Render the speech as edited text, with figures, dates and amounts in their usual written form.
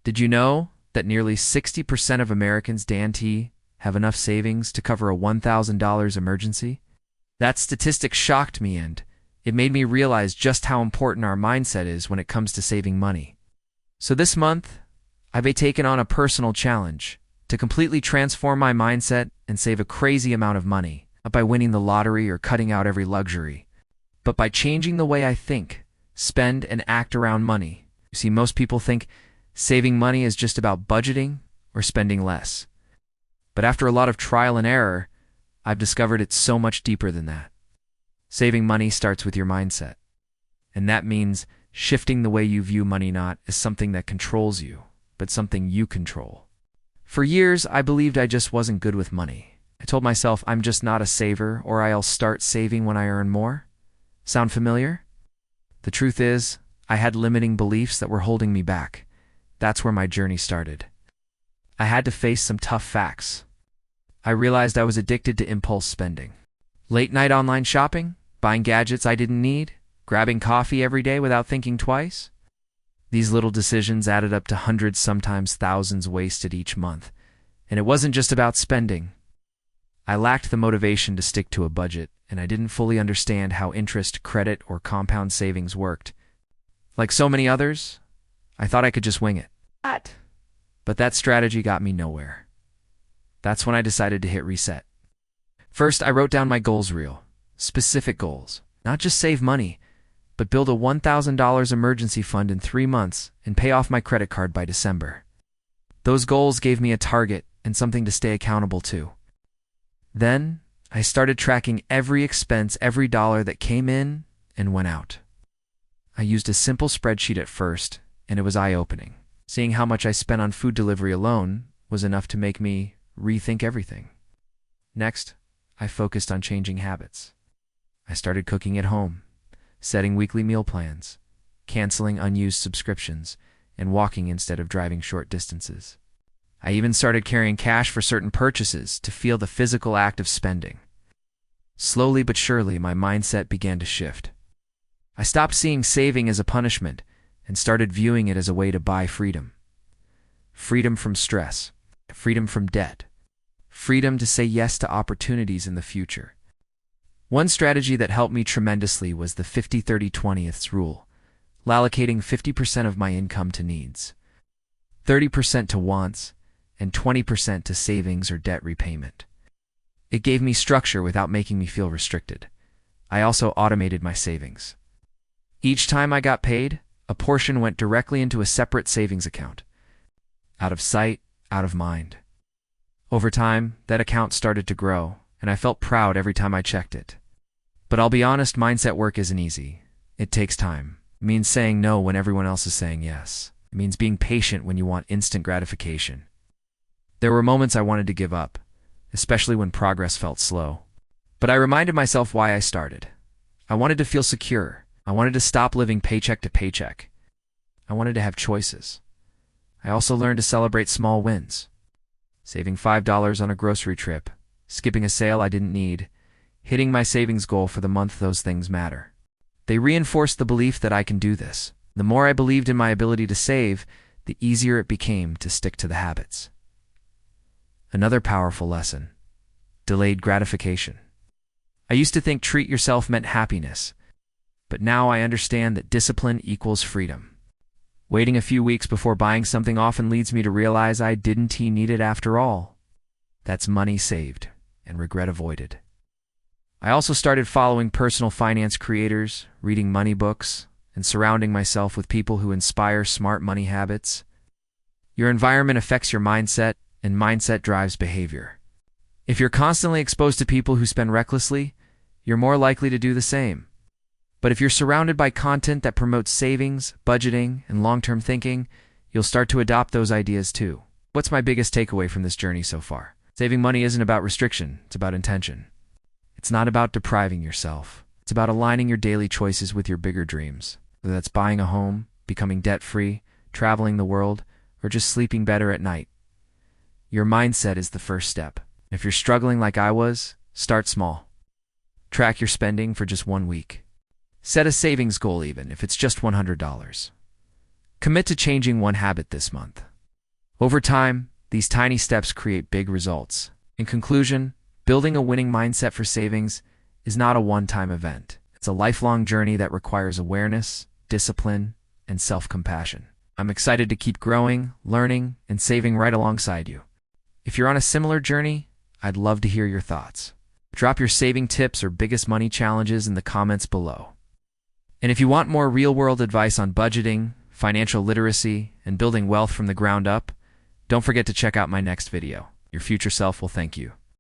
Did you know that nearly 60% of Americans guarantee have enough savings to cover a $1,000 emergency? That statistic shocked me, and it made me realize just how important our mindset is when it comes to saving money. So this month, I've taken on a personal challenge to completely transform my mindset and save a crazy amount of money, not by winning the lottery or cutting out every luxury, but by changing the way I think, spend, and act around money. You see, most people think saving money is just about budgeting or spending less. But after a lot of trial and error, I've discovered it's so much deeper than that. Saving money starts with your mindset. And that means shifting the way you view money not as something that controls you, but something you control. For years, I believed I just wasn't good with money. I told myself I'm just not a saver, or I'll start saving when I earn more. Sound familiar? The truth is, I had limiting beliefs that were holding me back. That's where my journey started. I had to face some tough facts. I realized I was addicted to impulse spending. Late-night online shopping, buying gadgets I didn't need, grabbing coffee every day without thinking twice. These little decisions added up to hundreds, sometimes thousands wasted each month. And it wasn't just about spending. I lacked the motivation to stick to a budget, and I didn't fully understand how interest, credit, or compound savings worked. Like so many others, I thought I could just wing it. But that strategy got me nowhere. That's when I decided to hit reset. First, I wrote down my goals real, specific goals. Not just save money, but build a $1,000 emergency fund in 3 months and pay off my credit card by December. Those goals gave me a target and something to stay accountable to. Then, I started tracking every expense, every dollar that came in and went out. I used a simple spreadsheet at first, and it was eye-opening. Seeing how much I spent on food delivery alone was enough to make me rethink everything. Next, I focused on changing habits. I started cooking at home, setting weekly meal plans, canceling unused subscriptions, and walking instead of driving short distances. I even started carrying cash for certain purchases to feel the physical act of spending. Slowly but surely, my mindset began to shift. I stopped seeing saving as a punishment and started viewing it as a way to buy freedom. Freedom from stress, freedom from debt, freedom to say yes to opportunities in the future. One strategy that helped me tremendously was the 50-30-20 rule, allocating 50% of my income to needs, 30% to wants, and 20% to savings or debt repayment. It gave me structure without making me feel restricted. I also automated my savings. Each time I got paid, a portion went directly into a separate savings account. Out of sight, out of mind. Over time, that account started to grow, and I felt proud every time I checked it. But I'll be honest, mindset work isn't easy. It takes time. It means saying no when everyone else is saying yes. It means being patient when you want instant gratification. There were moments I wanted to give up, especially when progress felt slow. But I reminded myself why I started. I wanted to feel secure. I wanted to stop living paycheck to paycheck. I wanted to have choices. I also learned to celebrate small wins. Saving $5 on a grocery trip, skipping a sale I didn't need, hitting my savings goal for the month, those things matter. They reinforced the belief that I can do this. The more I believed in my ability to save, the easier it became to stick to the habits. Another powerful lesson: delayed gratification. I used to think treat yourself meant happiness, but now I understand that discipline equals freedom. Waiting a few weeks before buying something often leads me to realize I didn't need it after all. That's money saved and regret avoided. I also started following personal finance creators, reading money books, and surrounding myself with people who inspire smart money habits. Your environment affects your mindset, and mindset drives behavior. If you're constantly exposed to people who spend recklessly, you're more likely to do the same. But if you're surrounded by content that promotes savings, budgeting, and long-term thinking, you'll start to adopt those ideas too. What's my biggest takeaway from this journey so far? Saving money isn't about restriction, it's about intention. It's not about depriving yourself. It's about aligning your daily choices with your bigger dreams. Whether that's buying a home, becoming debt-free, traveling the world, or just sleeping better at night. Your mindset is the first step. If you're struggling like I was, start small. Track your spending for just 1 week. Set a savings goal even if it's just $100. Commit to changing one habit this month. Over time, these tiny steps create big results. In conclusion, building a winning mindset for savings is not a one-time event. It's a lifelong journey that requires awareness, discipline, and self-compassion. I'm excited to keep growing, learning, and saving right alongside you. If you're on a similar journey, I'd love to hear your thoughts. Drop your saving tips or biggest money challenges in the comments below. And if you want more real-world advice on budgeting, financial literacy, and building wealth from the ground up, don't forget to check out my next video. Your future self will thank you.